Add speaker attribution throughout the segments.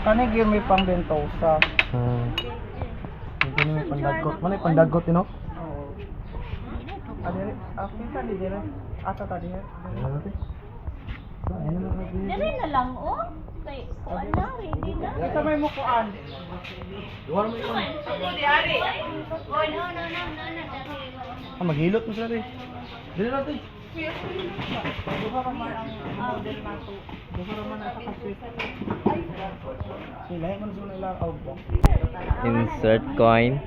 Speaker 1: Kani gyud may pang bentosa.
Speaker 2: Hindi may pandagot. Ano yung pandagot, you know?
Speaker 1: Oo. Adere, kita di dire. Asa ta dire?
Speaker 3: Dali na lang, oh. Kay, kuan na, ready na.
Speaker 1: Isa may mukuan.
Speaker 2: Duwar mo yun. Maghilot mo sila rin. Dili natin.
Speaker 1: Duha ka man ang model nato. Duha ra man asa ka Swift. Sila man sa nila out ba.
Speaker 4: Insert coin.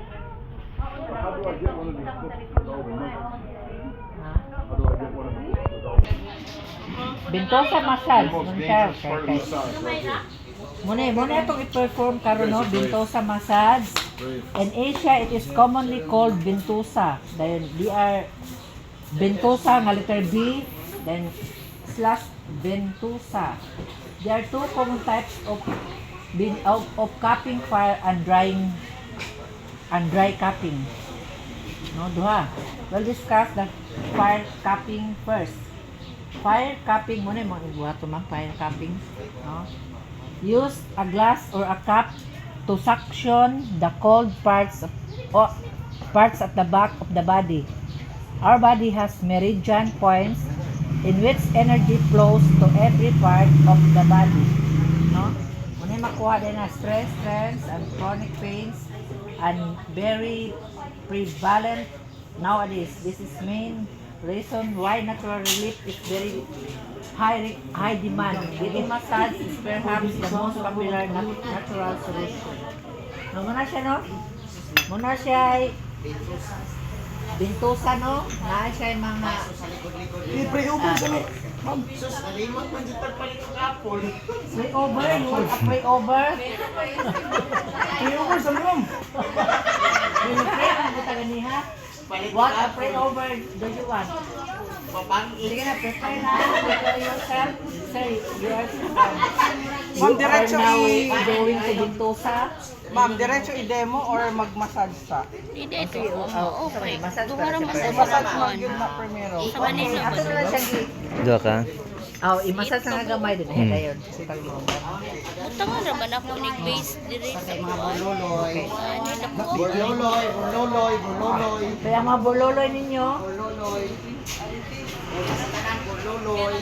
Speaker 5: Bentosa massage man siya kay Muna itong i-perform karon no, Bentosa massage. In Asia, it is commonly called Bentosa. Then, they are Bentosa nga letter B, then / Bentosa. There are two common types of cupping, fire and drying and dry cupping. No, duha. We'll discuss the fire cupping first. Fire cupping muna mo ibuhat to fire cupping, no? Use a glass or a cup to suction the cold parts at the back of the body. Our body has meridian points in which energy flows to every part of the body, no? Muna makuha din na stress, and chronic pains and very prevalent nowadays. This is main reason why natural relief is very high demand. Giving massage is perhaps the most popular natural solution. No, muna siya no? Muna siya ay Bentosa no? Na siya ay mga
Speaker 2: I-pre-over sa ni. Ma'am.
Speaker 5: pre-over, you want a pre-over?
Speaker 2: Pre-over sa ni, ma'am.
Speaker 5: Pre-over, ano ta ganiha? What a pre-over do you want? Sige na, prepare na. Prepare yourself. Sir, you are
Speaker 1: Ma'am,
Speaker 5: you are
Speaker 1: diretso
Speaker 5: now
Speaker 1: i-
Speaker 5: going to Bentosa.
Speaker 1: Ma'am, diretso i-demo or mag-massage sa?
Speaker 3: Hindi ito.
Speaker 5: Oh, sorry, massage
Speaker 3: Duha ra
Speaker 5: pa.
Speaker 3: massage
Speaker 1: Massage
Speaker 3: na
Speaker 1: man gyud na primero.
Speaker 3: Sa Manila.
Speaker 5: Ato na lang siya
Speaker 4: Dua ka.
Speaker 5: Oh, i-massage na nga gamay din. Ayan na yun. Sipag mo.
Speaker 3: Utang ra man ako nig base dire sa mga
Speaker 1: Bululoy.
Speaker 3: ani nako.
Speaker 1: Bululoy, bululoy, bululoy.
Speaker 5: Kaya mga buloloy ninyo,
Speaker 1: Bululoy. Bululoy.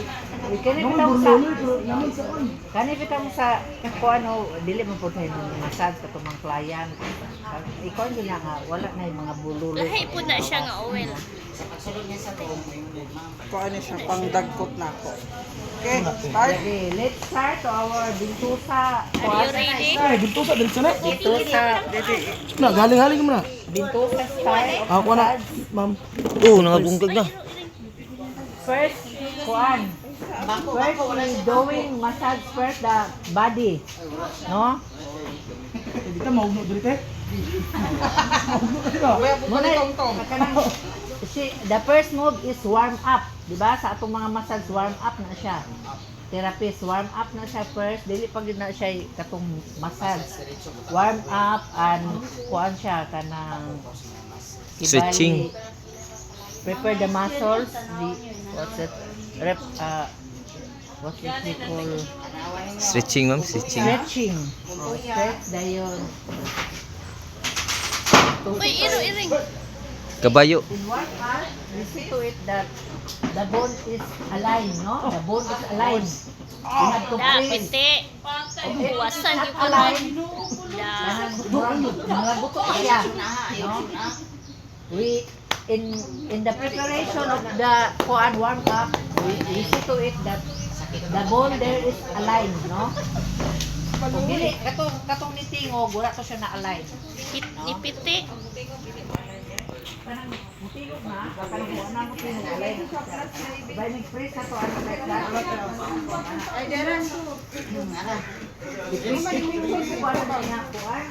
Speaker 5: kanipit mo sa kung ano, dili mo po tayo ng massage ka itong mga client. Ikaw yun na nga, wala na yung mga buloloy.
Speaker 3: Lahi po na siya nga oil.
Speaker 1: Kuan ni siya pang dagkot nako. Okay, start.
Speaker 5: Okay, let's start to our Bentosa.
Speaker 3: Are you ready?
Speaker 2: Ay, dito sa dito na.
Speaker 5: Bentosa,
Speaker 2: Na, galing mo na.
Speaker 5: Bentosa style.
Speaker 2: Ako na, ma'am.
Speaker 4: Nakabungkag na.
Speaker 5: First, kuan. First, we doing massage first the body. No?
Speaker 2: Dito maugno dito.
Speaker 5: Muna, the first move is warm up. Diba? Sa atong mga massage, warm up na siya. Therapist, warm up na siya first. Dili pag na siya katong massage. Warm up and kuan siya kanang
Speaker 4: Stretching.
Speaker 5: Prepare the muscles. What's it? What we call
Speaker 4: Stretching, ma'am. Stretching.
Speaker 5: stretching. Oh, stretch dayon.
Speaker 3: Uy, iring.
Speaker 4: Kabayo.
Speaker 5: In one part, we see to it that the bone is aligned, no? The bone is aligned. You have to
Speaker 3: Da,
Speaker 5: press.
Speaker 3: piti. Buwasan
Speaker 5: Not
Speaker 3: yung ko
Speaker 5: aligned.
Speaker 3: Da.
Speaker 5: Mga buto siya, no? We in the preparation of the kuan warm up, we see to it that the bone there is aligned, no? Kung dili katong ni tingog, wala to siya na aligned.
Speaker 3: Ipiti.
Speaker 5: Kanang mutingog na, kanang wala mo tingog aligned. By nag-press na to ano like that. Ay deran. I-press ko ano ba niya kuan?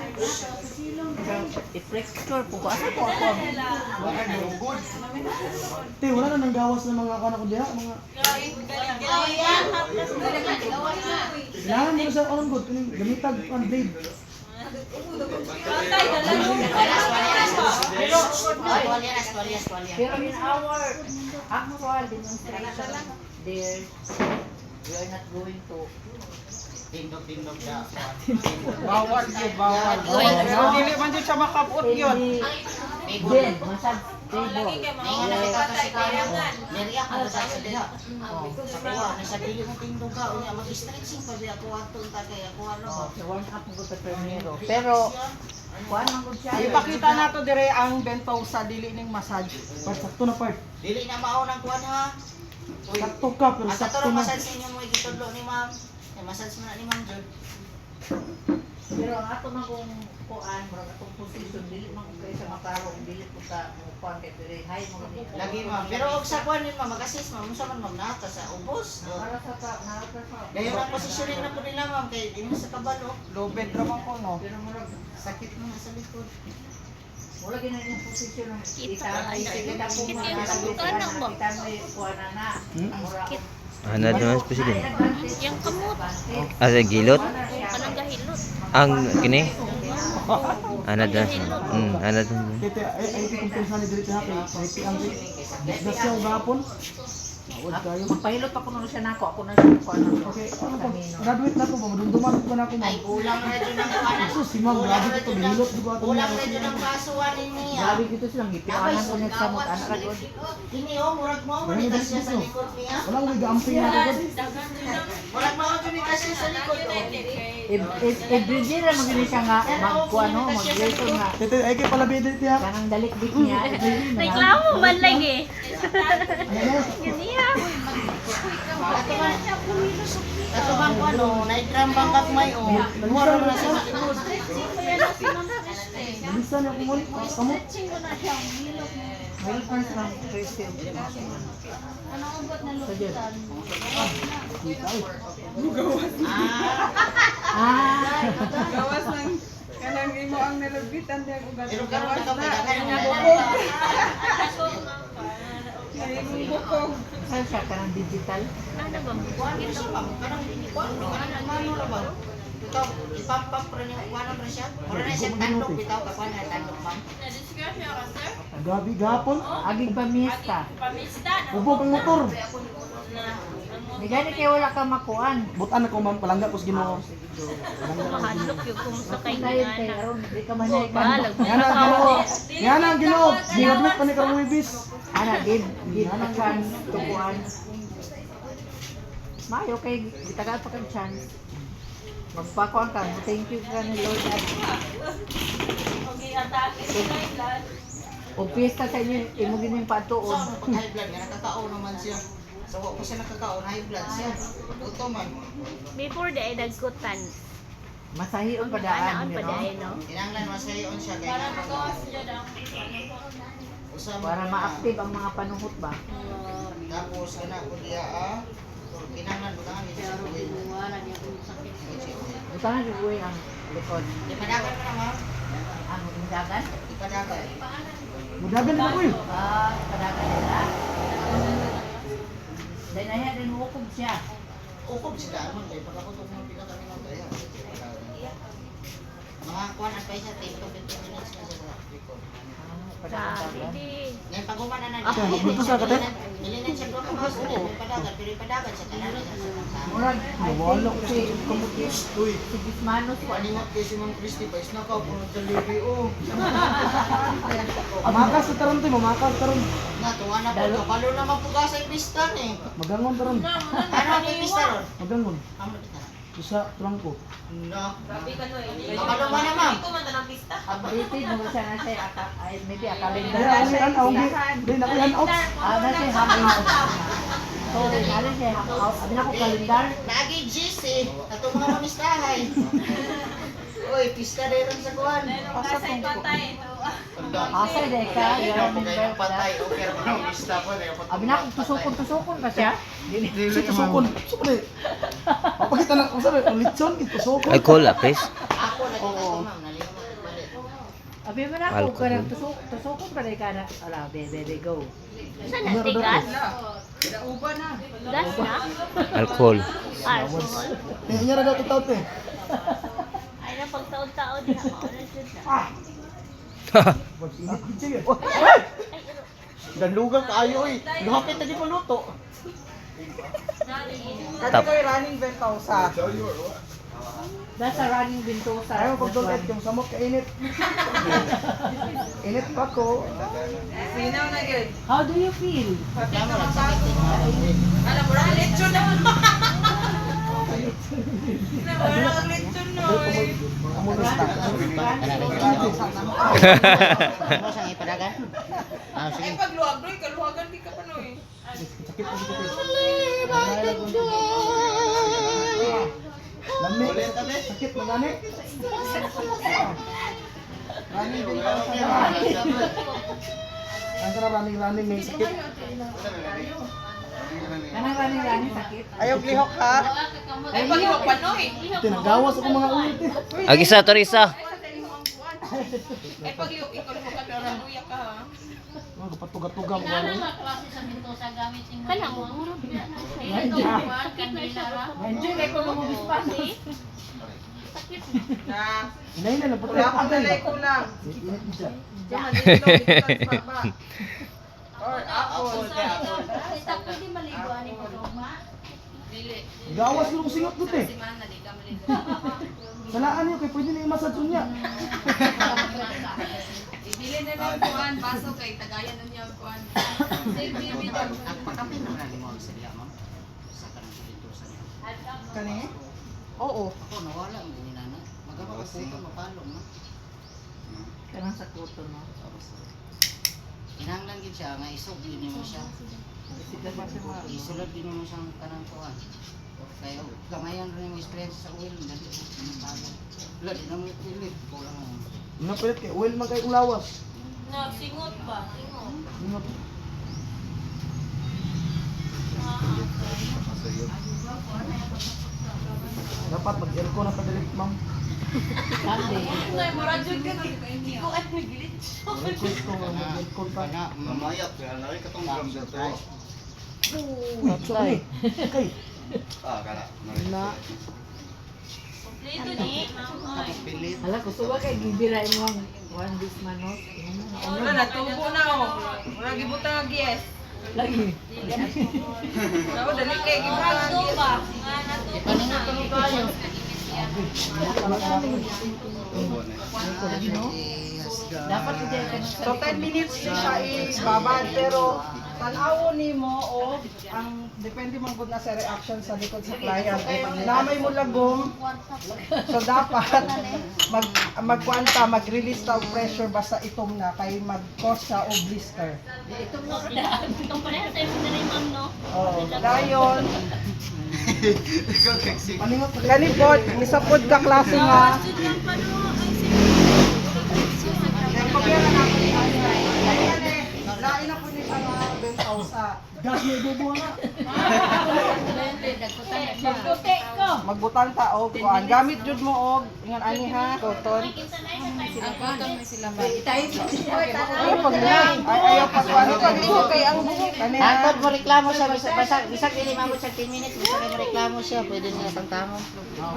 Speaker 5: I-pressure po ko ano po ako.
Speaker 2: Te, wala na nang gawas ng mga kanak ko diha, mga kailangan mo na sa anong good, kuning gamitag ang blade.
Speaker 5: Pero in our actual demonstration, there we are not going to
Speaker 6: Tindog-tindog na.
Speaker 1: Bawal yun, bawal.
Speaker 5: Pero
Speaker 1: Dili man yun siya makapot yun.
Speaker 5: Din, massage table.
Speaker 6: Ngayon na kita kasi kaya. Neriyak ka sa diha. Sabi ko, nasa dili mo tindog ka. Unya, mag-stretching pa biya ko ato. Kaya ako ano.
Speaker 5: So, warm up mo sa primero. Pero, kuhan man gud siya.
Speaker 1: Ipakita nato dire ang bentosa dili ning massage.
Speaker 2: Part, sakto na part.
Speaker 6: Dili na maunang kuhan ha. Uy,
Speaker 2: Sakto ka, pero
Speaker 6: ang
Speaker 2: sakto
Speaker 6: katulong
Speaker 2: na.
Speaker 6: massage ninyo mo igitudlo ni ma'am. Massage mo na ni ma'am Jod.
Speaker 5: Pero ang ato man kung kuan, murag atong position dili man ko kay sa matarong dili ko sa kuan kay dire hay mo ni.
Speaker 6: Lagi ma'am. Pero og sa kuhan yun ma'am, mag-assist ma'am. Unsa man ma'am nata sa ubos.
Speaker 5: Para sa nasa sa.
Speaker 6: Dayon ang positioning na po nila ma'am kay dili sa kabalo.
Speaker 1: Low bed naman ko no.
Speaker 5: Pero murag
Speaker 6: Sakit mo na sa likod.
Speaker 5: wala gina yung position ng
Speaker 3: Kita,
Speaker 5: kita po
Speaker 3: kita
Speaker 5: mga
Speaker 3: yung
Speaker 5: nakabit
Speaker 3: kamot, ano ba?
Speaker 5: kita mo yung kuan na. Murag
Speaker 4: Anad naman president.
Speaker 3: Yung kamot.
Speaker 4: Asa gilot?
Speaker 3: Anong gahilot?
Speaker 4: Ang kini? Anad na. Anad na.
Speaker 2: Kaya ay iti kumpensa ni diri ha kay iti ang business siya gapon. Awad kayo.
Speaker 5: magpahilot ako na siya nako. Ako na siya kuan na.
Speaker 2: Okay, ano pa? Graduate na ko ba? Madumduman ko na ako
Speaker 6: Ay
Speaker 2: ma'am.
Speaker 6: ulang na dyan ang kuhan.
Speaker 2: Sus, si ma'am, grabe ko to. Nilot ko ato
Speaker 6: Ulang
Speaker 2: niya.
Speaker 6: na dyan ang kasuhan niya.
Speaker 5: Grabe dito silang gipianan ko net sa mot anak ra gud.
Speaker 6: Ini oh, murag mo manita siya sa likod niya.
Speaker 2: Walang may gaamping na ako.
Speaker 6: Murag mo manita siya sa likod oh.
Speaker 5: Every day ra magini siya nga magkuan no, mag-reason nga.
Speaker 2: Tete, ay kay pala bidit niya.
Speaker 5: Kanang dalikdik niya, every day na.
Speaker 3: Reklamo man lang eh.
Speaker 2: Ano?
Speaker 3: Yun niya.
Speaker 6: Ato bang ko ano, naigram bang kakmay oh. Mura mo na siya sa likod.
Speaker 2: Bilisan niya ko mo. Kamu?
Speaker 5: Well, friends lang, Christy. Suggest. Ah.
Speaker 1: Gawas ng kanang imo ang nilabitan diya ugat.
Speaker 6: Pero karon ka pa kanang
Speaker 1: Imong bukog.
Speaker 5: Saan siya ka ng digital?
Speaker 3: Ano ba?
Speaker 6: Ano siya ma'am? Kanang kanang mano ra ba? Ikaw, ipapap ra niyo kuano ra siya? Ora na siya tandok bitaw ka kuan na tandok ma'am.
Speaker 2: Gabi gapon.
Speaker 5: Aging pamista.
Speaker 2: Ubog ang motor.
Speaker 5: Di gani kay wala ka makuan.
Speaker 2: Butan ako ma'am, palangga ko sa Ginoo.
Speaker 3: Mahadlok yung kumusta kay
Speaker 5: Tayo kay
Speaker 3: Nana.
Speaker 5: aron di ka manay ka.
Speaker 3: Balag.
Speaker 2: Yan ang Ginoo. Yan ang Ginoo. Ginadlit pa ni karong ibis.
Speaker 5: Ana give a chance to kuan. Mayo kay gitagal pa kag chance. Magpakuan ka. Thank you ka ni Lord. O piyesta sa inyo, imo gining
Speaker 6: So,
Speaker 5: patuon.
Speaker 6: pag high blood nga nakakaon naman siya. So, wa ko siya nakakaon, high blood siya. Uto man.
Speaker 3: Before the ay dagkutan.
Speaker 5: Masahion pa daan,
Speaker 3: Anaan
Speaker 5: you
Speaker 3: pa
Speaker 5: know?
Speaker 3: dahil, no?
Speaker 6: Kinanglan masayon siya kay usa mo
Speaker 5: Para ma-active ang mga panuhot ba?
Speaker 6: Tapos kana ko diya kinanglan butangan ni siya kuwi.
Speaker 5: Buta na yung ang likod.
Speaker 6: Di padagan pa na ma'am.
Speaker 5: Ang indagan?
Speaker 6: Di padagan.
Speaker 2: Mudagan din ako eh.
Speaker 5: Padagan nila. Dahil na yan, dinukog siya.
Speaker 6: Ukob sila amon kay pagkakutok mo pila kami ng kaya. Mga kuan ang siya 10 to 15 minutes na siya sa record.
Speaker 5: Padagan
Speaker 3: Sabi
Speaker 5: dagat.
Speaker 3: di.
Speaker 6: Ngayon pag na
Speaker 2: Okay, magpunta sa kate?
Speaker 6: Nilinan siya ko mas di padagan pero padagan siya kana na siya.
Speaker 5: Murag,
Speaker 2: Nawala ko
Speaker 5: si Kumuti,
Speaker 6: Uy,
Speaker 5: si Gismanos ko.
Speaker 6: paningat kay si Ma'am Christy pa isna ka puno delivery oh.
Speaker 2: Makas sa taron to, mamakas taron.
Speaker 6: Na tuwa na po kabalo na mapuga sa pistan eh.
Speaker 2: Magangon taron.
Speaker 6: Ano ang pistan ron?
Speaker 2: Magangon.
Speaker 6: Amo kita.
Speaker 2: Isa trangko.
Speaker 6: No. Kabalo man na ma'am.
Speaker 5: Updated mo siya na siya, maybe akalin
Speaker 2: Kaya ang yan out. Hindi na ko yan out.
Speaker 5: na siya hangout. So, nalo siya hangout. Abi na ko kalendar.
Speaker 6: Lagi GC ato mga mamistahay. Uy, pista rin sa kuan.
Speaker 5: Asa tong patay.
Speaker 6: Tanda.
Speaker 5: Asay day ka, yan ang
Speaker 6: Kaya patay okay ra mga pista pa na
Speaker 5: Abi na ko tusukon pa siya.
Speaker 2: Si tusukon. Tusukon eh. Papakita na, kung sabi, ang litson, itusukon.
Speaker 4: Alcohol apes.
Speaker 6: Ako na dito ma'am nalimutan ko balik.
Speaker 5: Abi man ako
Speaker 4: Alcohol.
Speaker 5: kanang tusukon pa day ka na. Ala, baby, go.
Speaker 3: Saan na? Di gas?
Speaker 1: Uba na.
Speaker 3: Gas na?
Speaker 4: Alcohol.
Speaker 3: Alcohol?
Speaker 2: Eh, niya na daw tutaw te.
Speaker 3: Ay na pagtaod-taod na. Mauna siya na.
Speaker 2: Pag-init, sige.
Speaker 6: Dalugang kaayo eh. Luhapit na di paluto.
Speaker 1: Kati ko'y running bentosa.
Speaker 5: That's a running bintosa.
Speaker 2: Ayaw pag
Speaker 5: That
Speaker 2: dulit
Speaker 5: one.
Speaker 2: yung samot kainit. Init pa ko.
Speaker 5: How do you feel?
Speaker 2: Amunos na.
Speaker 6: Ano sa ipadagan? Ah, sige.
Speaker 2: Sakit na sakit. Lami. Sakit mo gani. Running din pa sa ang kana running may sakit.
Speaker 5: Kanang running sakit.
Speaker 1: Ayaw lihok ha.
Speaker 5: Ay, lihok pa no
Speaker 2: Tinagawas ako mga ulit eh.
Speaker 4: Agisa, Torisa.
Speaker 2: Mga kapatuga-tuga mo ano.
Speaker 3: Kala mo, mura ba? Sakit na siya.
Speaker 5: Enjoy like ko mo bispas.
Speaker 2: Hinahin na puti.
Speaker 1: Wala akong dalay ko lang.
Speaker 2: Init din siya.
Speaker 1: Or apple.
Speaker 3: Pwede maliguan ni mo, ma?
Speaker 2: Gawas yung singot ko eh. Salaan niyo kay pwede na i-massage niya.
Speaker 7: Ibili na lang kuan, baso kay tagayan na niya kuan. Save baby daw.
Speaker 6: Pagkapin mo na mo sa diya, ma'am. Sa kanang bintosa niya.
Speaker 1: Kani? Oo.
Speaker 6: Ako nawala mo ni nana. Magawa ko puto mapalong na.
Speaker 5: Kanang sa kuto no.
Speaker 6: Kinahanglan gid siya nga isog din mo siya. Isulod din mo siyang kanang kuan. Kaya gamayan rin mo experience sa oil dali mapalong. Wala di na mo pilit kulang mo.
Speaker 2: Napilit kay oil man kay ulawas.
Speaker 3: No, singot ba? Singot.
Speaker 2: Singot. Dapat mag-aircon na padalit, ma'am.
Speaker 5: Sunday.
Speaker 7: Nay, mura jud ka hindi ko ay naglit.
Speaker 2: Request ko mag-aircon pa.
Speaker 8: Mamayat kaya na rin katong gram dito.
Speaker 2: Sorry. Okay.
Speaker 8: Ah, kala.
Speaker 1: Na.
Speaker 3: Kompleto ni. Ay.
Speaker 8: Pilit.
Speaker 5: Hala ko suwa kay gibira mo ang one this manok.
Speaker 1: Wala na tubo na oh. Wala gibutang ang yes.
Speaker 5: Lagi.
Speaker 1: Ako dali kay gibutang ang
Speaker 3: Ito
Speaker 1: yes.
Speaker 3: ba? Nga na to.
Speaker 6: Paningot ko kayo.
Speaker 5: Dapat ito ay
Speaker 1: So 10 minutes siya ibabad pero tanawo nimo o ang depende man gud na sa reaction sa likod sa client. Namay mo lagom. So dapat magkwanta, mag-release ta og pressure basta itom na kay mag-cause siya og blister.
Speaker 3: Itong pareha sa iyo na rin, ma'am, no?
Speaker 1: Oh, dayon
Speaker 2: Paningot na.
Speaker 1: kani pod misapod ka klase nga. Lain na po ni mga bentaw sa
Speaker 2: Gas na ibubuha na.
Speaker 3: Magtuti ko.
Speaker 1: magbutang ta og kuan. Gamit jud mo og ingon ani ha, cotton. Ay pag ayaw pa kuan pag buhok kay ang buhok kani ha.
Speaker 6: Hangtod mo reklamo siya bisag dili mamot sa 10 minutes bisag mo reklamo siya pwede niya tang tamo.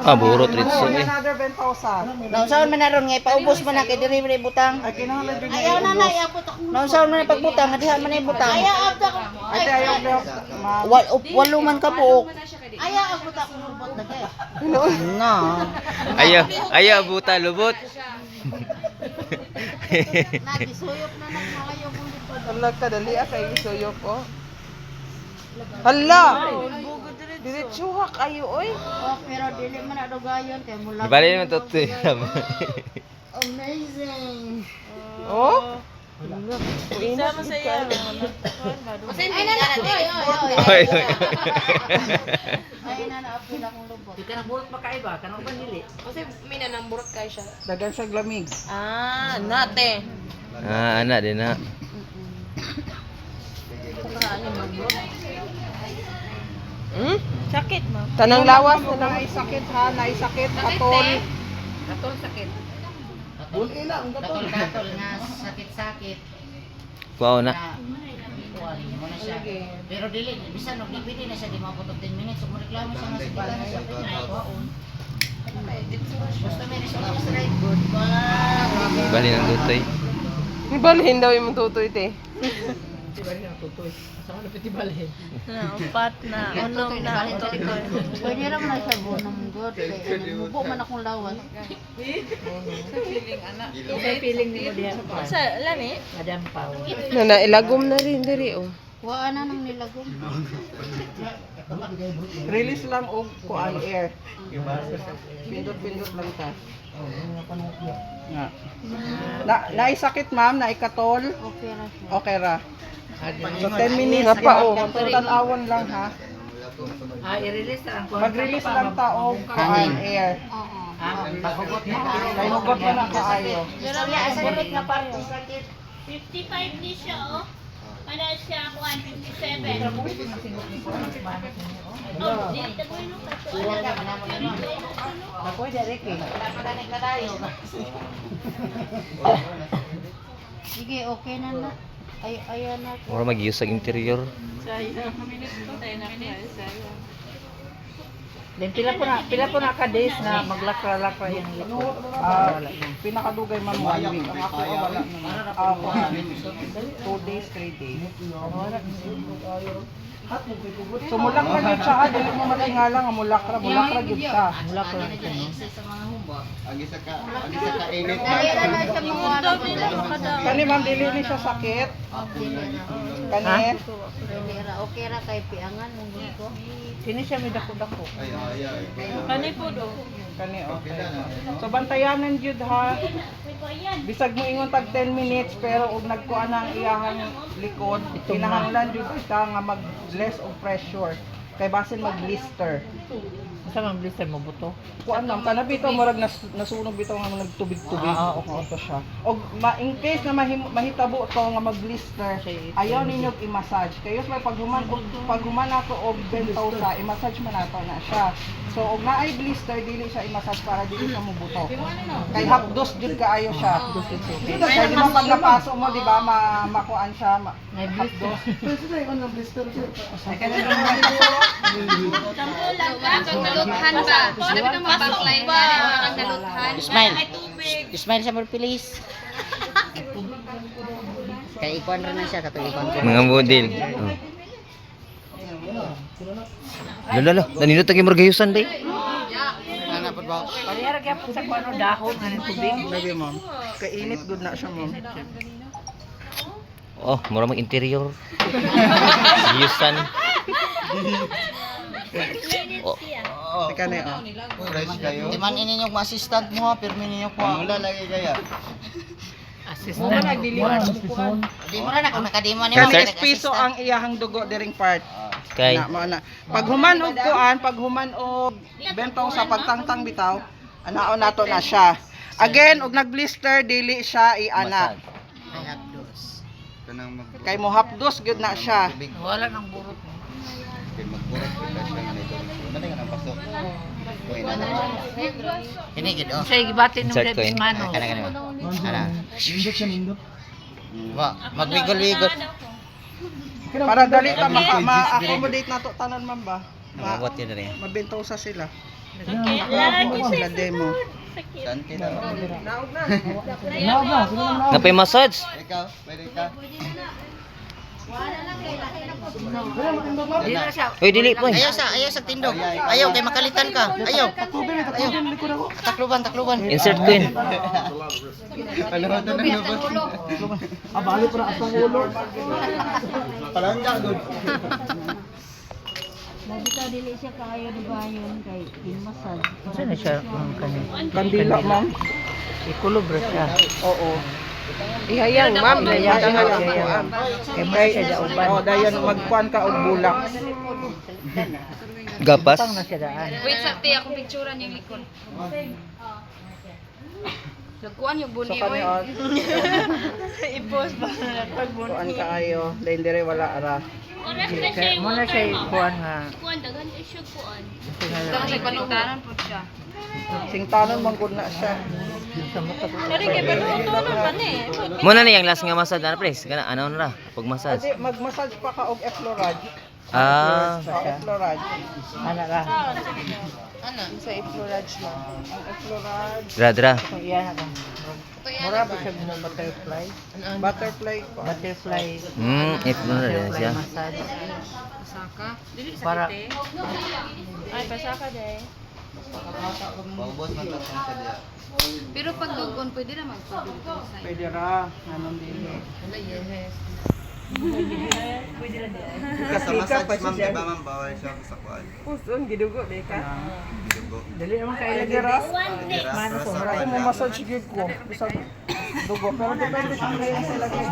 Speaker 4: Ah, burot ritso
Speaker 1: Kuan
Speaker 4: eh.
Speaker 1: another bentausa.
Speaker 6: Naunsaon man naron nga ipaubos man na kay diri man butang.
Speaker 1: Ay kinahanglan jud
Speaker 6: Ayaw na na naunsaon man pagbutang nga diha man ay butang. Ayaw abta ko.
Speaker 1: Ay ayaw bihok.
Speaker 6: Walo man ka buok. Ayaw abta ko lubot na kay. No.
Speaker 4: Ayaw, buta, lubot.
Speaker 6: Nagisuyop na nagmayo kung dito.
Speaker 1: Hala ka dali kay isuyo ko. Hala. Diretsuha kayo oy.
Speaker 6: Oh, pero dili man na dogayon kay mula.
Speaker 4: Bali naman to.
Speaker 6: Amazing.
Speaker 1: Oh.
Speaker 3: Isa mo sa iyo.
Speaker 6: Ay na na.
Speaker 4: Oy, oy.
Speaker 6: Ay na na apil akong lubot.
Speaker 5: Di ka nang bulot makaiba, kanang panili.
Speaker 7: Kasi mina nang burot kay siya.
Speaker 1: Dagan siya lamig.
Speaker 7: Ah, nate.
Speaker 4: Ah, anak din na.
Speaker 3: Sakit, ma'am.
Speaker 1: Tanang lawas na naisakit ha, naisakit katol.
Speaker 5: Katong sakit.
Speaker 2: Buli na, ang gato.
Speaker 6: Katol nga sakit-sakit.
Speaker 4: Wow na.
Speaker 6: Kuan mo na siya. Pero dili bisan og dipindi na siya di mabot og 10 minutes ug reklamo siya nga sa na siya. Gusto mo ni siya straight good pa.
Speaker 4: Bali ng dutoy.
Speaker 1: Ibalhin daw yung tutoy te.
Speaker 3: Upat na. Unom na.
Speaker 5: Pwede lang na siya bunong good. Mubo man akong lawas. Okay, feeling ni mo diyan.
Speaker 3: Sa lani?
Speaker 5: Madam Pao.
Speaker 9: Na ilagom na rin diri oh.
Speaker 5: Wa na nang nilagom.
Speaker 1: Release lang og kuan air. Pindot-pindot lang ta. Nga. Naisakit ma'am, naikatol.
Speaker 5: Okay ra siya.
Speaker 1: Okay ra. So 10 minutes
Speaker 9: Nga pa, oh.
Speaker 1: Tan-awon lang ha.
Speaker 5: I-release lang ko.
Speaker 1: Mag-release lang ta og kuan air.
Speaker 5: Oo.
Speaker 1: Kay hugot mo na kaayo.
Speaker 3: Pero sa ulit na parte sakit. 55 ni siya oh. Ano siya 157. Oh, dito ko yung
Speaker 5: Ako direk eh. Sige, okay na na. Ayan na.
Speaker 4: Mura mag-use sa interior.
Speaker 5: Then pila po na ka days na maglakra-lakra yung likod.
Speaker 1: Pinakadugay man 1 week. Ang ako wala naman. 2 days, 3 days. So mulak na gyud siya, dili mo matingala nga mulakra gyud siya.
Speaker 5: Mulakra siya no.
Speaker 8: Ang isa ka init
Speaker 5: Dali na lang siya mga
Speaker 1: Kani ma'am dili ni siya sakit. Kani
Speaker 5: Okay ra kay piangan mong ko.
Speaker 1: kini siya may dako-dako.
Speaker 8: ay.
Speaker 3: Kani po do.
Speaker 1: Kani okay. So bantayanan gyud ha. Bisag mo ingon tag 10 minutes pero ug nagkuan ang iyahang likod, kinahanglan gyud ka nga mag less of pressure kay basin mag blister.
Speaker 5: Sa man blister mo buto.
Speaker 1: Kuan lang kana bitaw murag nasunog bitaw nga nagtubig-tubig. Okay to siya. Og in case na mahitabo to nga mag blister, ayaw ninyo i-massage. Kayo may paghuman nato og bentosa, i-massage man nato na siya. So og naay blister dili siya i-massage para dili siya mubuto. Kay hapdos jud kaayo siya. Kay di ba pag napaso mo di ba makuan siya hapdos.
Speaker 7: Naluthan ba? Sabi ka mag-backline ba? Parang naluthan.
Speaker 6: Smile sa more please. Kay ikuan rin na siya katulipan ko.
Speaker 4: Mga model. Lalo, naninot tayo margayusan day.
Speaker 6: Ana pud ba?
Speaker 5: Parehara gyapon sa kuno dahon nga tubig.
Speaker 1: Sabi ma'am. Kainit good na siya ma'am.
Speaker 4: Oh, mura mag interior. Gayusan. Oh.
Speaker 1: Kani oh.
Speaker 8: Fresh kayo.
Speaker 6: Di man ini yung assistant mo ha, pirmi ninyo ko.
Speaker 8: Mula lagi kaya.
Speaker 1: Mo man nagdiliwan.
Speaker 6: Di mo na kung nakadimo ni
Speaker 1: Kani piso ang iyahang dugo diring part.
Speaker 4: Kay
Speaker 1: Na mo na. Pag human og kuan, pag human og bentong sa pagtangtang bitaw, anaon nato na siya. Again, og nag-blister dili siya i-ana.
Speaker 8: Kanang mag
Speaker 1: Kay mo hapdos gyud na siya.
Speaker 5: Wala nang burot.
Speaker 8: magburat kita siya nga nito. Dali ka nang pasok. Kuy na.
Speaker 6: Ini gid oh.
Speaker 5: Say gibatin ng
Speaker 4: Insert ko
Speaker 5: Debs
Speaker 4: yun.
Speaker 5: Mano.
Speaker 6: Kana kana. Ana.
Speaker 2: Indot siya indot.
Speaker 6: Wa, magwigol-wigol.
Speaker 1: Para dali ta ma-accommodate nato tanan man ba?
Speaker 6: Mabot yun rin.
Speaker 1: Mabentosa sila.
Speaker 3: Lagi
Speaker 1: Sila demo.
Speaker 8: Santi na.
Speaker 1: Naog na.
Speaker 2: Naog na, sige lang naog.
Speaker 4: napay massage.
Speaker 8: Ikaw, pwede ka.
Speaker 5: Di na siya.
Speaker 4: Oy, dili po.
Speaker 6: Ayaw sa tindog. Ayaw kay makalitan ka. Ayaw. Takluban.
Speaker 4: Insert ko yun.
Speaker 8: Ano ito na lubot?
Speaker 2: Bali para asang ulo.
Speaker 8: Palangga doon.
Speaker 5: Lagi ka dili siya kaayo di ba yun kay in-massage. Saan na siya kani?
Speaker 1: Kandila ma'am.
Speaker 5: Ikulob ra siya.
Speaker 1: Oo.
Speaker 9: Ihayang ma'am,
Speaker 5: Ihayang
Speaker 9: ihayang.
Speaker 5: Kay mo siya dauban.
Speaker 1: Oh, dayon magkuan ka og bulak.
Speaker 4: Gapas.
Speaker 5: Pang na siya daan.
Speaker 7: Wait, sakti akong picturean yung likod. Nagkuhan yung
Speaker 1: So
Speaker 7: buni,
Speaker 1: kani
Speaker 7: oy.
Speaker 1: i-post ba na kuan kaayo, lain dire wala ara.
Speaker 3: Oras na siya
Speaker 5: Kaya
Speaker 3: yung
Speaker 5: mo na siya kuan nga.
Speaker 3: kuan dagan issue kuan.
Speaker 7: Tapos nagpanungtanan po siya.
Speaker 1: Singtanon man gud na siya.
Speaker 5: Sa mukha ko.
Speaker 7: Pero kay panungtanan man eh.
Speaker 4: Muna na yung last nga massage na pres. Kana ano na pag massage.
Speaker 1: Adi mag-massage pa ka og efflorage.
Speaker 4: Ah,
Speaker 1: Efflorage.
Speaker 5: Ana ra.
Speaker 9: Sa i-florage mo.
Speaker 1: Ang Eflorage.
Speaker 4: Dra.
Speaker 5: Kung iyan ako. Mura ba siya mo butterfly?
Speaker 1: Butterfly ko.
Speaker 5: Butterfly.
Speaker 4: Ito na rin siya.
Speaker 5: Massage.
Speaker 7: Saka. Dili sa
Speaker 5: Para
Speaker 7: kite.
Speaker 3: Ay, basa ka day.
Speaker 8: Paubos man lang sa diya.
Speaker 7: Pero pag dugon, pwede na magpabintosa.
Speaker 1: Pwede ra. Anong dili.
Speaker 8: Sa massage ma'am, di ba ma'am, bawal siya sa kuan.
Speaker 9: Puson, gidugo, di ka?
Speaker 8: Dugo.
Speaker 5: Dali naman kayo
Speaker 1: Pwede ra.
Speaker 5: Mano ko.
Speaker 1: Ako mo massage gig ko. Bisag dugo. Pero depende sa client sila guys.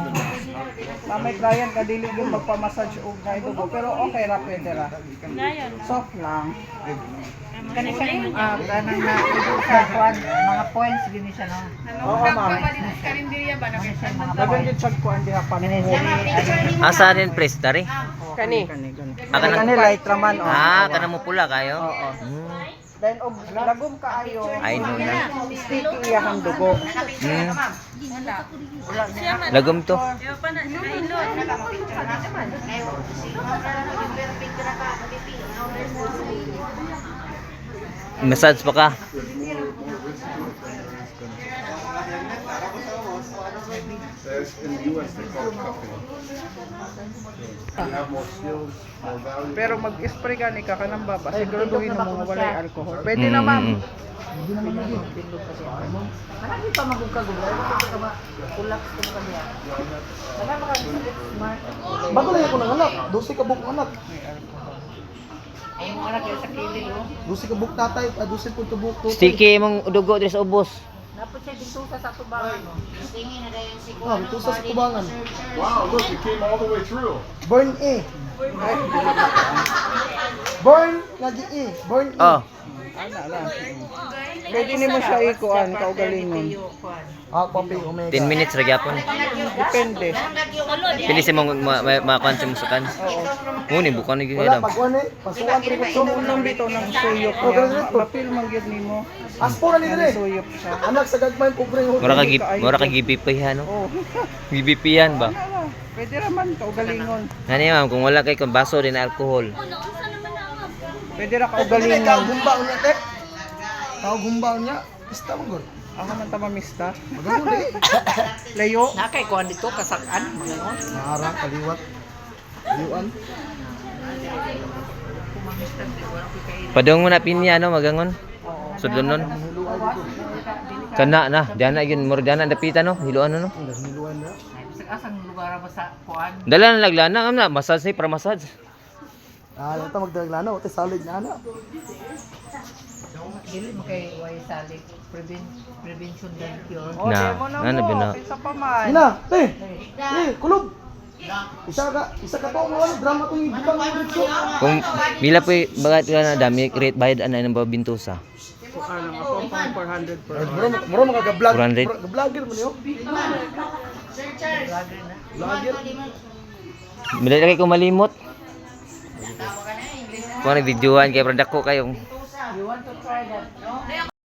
Speaker 1: May client ka dili yung magpa-massage og kay dugo. Pero okay ra, pwede ra.
Speaker 3: Ngayon.
Speaker 1: Soft lang.
Speaker 5: Kani kanang na sa kwan, mga points gini siya no.
Speaker 1: Oo ma'am.
Speaker 7: Karinderya ba?
Speaker 1: Dagan gid sad ko ang diha pa.
Speaker 4: Asa rin pres, dari?
Speaker 9: Kani.
Speaker 1: Kani light raman oh.
Speaker 4: Kana mo pula kayo?
Speaker 1: Oo. Then og lagom kaayo.
Speaker 4: Ay, no na.
Speaker 1: Sticky iyang dugo.
Speaker 4: Lagom to. Massage pa ka.
Speaker 1: Pero mag-spray ka ni ka kanang baba. Siguraduhin mo nga walay alcohol. Pwede na ma'am.
Speaker 5: Marami pa magugkagulo. Kulak ko ka niya. Wala maka smart.
Speaker 2: Bago lang ako ng anak. 12 ka buk anak.
Speaker 5: Ay mo anak sa kilid oh.
Speaker 2: 12 ka buk tatay, 12 po tubuk to.
Speaker 4: Sticky mong dugo dres ubos.
Speaker 5: Dapat siya bintusa sa tubangan no.
Speaker 2: Ah, ito sa kubangan.
Speaker 10: Wow, look, it came all the way through.
Speaker 2: Born A. Born lagi A. Born A.
Speaker 4: Oh,
Speaker 1: Pwede nimo siya ikuan kaugalingon.
Speaker 2: Ah, papi omega.
Speaker 4: 10 minutes ra gyapon.
Speaker 1: Depende.
Speaker 4: Pili sa mong ma-consume sa kan. Muni bukan ni
Speaker 2: Wala
Speaker 4: gyud.
Speaker 2: pag one pasukan tri ko.
Speaker 1: So unang bitaw ng suyop
Speaker 2: Oh,
Speaker 1: niya.
Speaker 2: ganito.
Speaker 1: Mapil man gyud nimo.
Speaker 2: Aspora ni dire.
Speaker 1: Suyop siya.
Speaker 2: Anak sa gagmay pobre ho.
Speaker 4: Mura ka GBP ha no.
Speaker 1: Oh.
Speaker 4: GBP yan ba?
Speaker 1: Pwede raman kaugalingon.
Speaker 4: Nani ma'am kung wala kay kung baso din na alcohol.
Speaker 1: Pwede ra
Speaker 2: Ka
Speaker 1: kaugalingon.
Speaker 2: gumba unya tek. Ka gumba unya. Pista mo gud.
Speaker 1: Ako man ta mamista.
Speaker 2: Magano di.
Speaker 1: Layo.
Speaker 5: Nakay kuan dito kasakan mga no.
Speaker 2: Nara kaliwat. Liwan.
Speaker 4: Padung mo na pinya no magangon. Sudlon nun. Kana na, diyan na gyud mura diyan na dapitan no, hiluan no.
Speaker 2: Liwan na.
Speaker 5: Bisag asang lugar ba sa kuan?
Speaker 4: Dala na laglana am na massage ni para massage.
Speaker 2: Ah, ito magdaglana, ote solid na ana.
Speaker 5: Dili mo kay way salik prevention than cure.
Speaker 1: Oh,
Speaker 4: Na,
Speaker 1: demo na
Speaker 4: na,
Speaker 1: mo.
Speaker 4: bina.
Speaker 1: Isa pa man.
Speaker 2: Ina, kulog. Isa ka to mo drama tong ibang dito.
Speaker 4: Kung bila po bagat ka na dami rate bayad ana ng babintusa.
Speaker 1: Ano ako pang 400 per hour.
Speaker 2: Muro magaga-vlog.
Speaker 4: 400.
Speaker 2: Vlogger mo niyo. Vlogger.
Speaker 4: Bila kay ko malimot. Kung ano videoan kay product ko kayong
Speaker 5: You want to try that? No?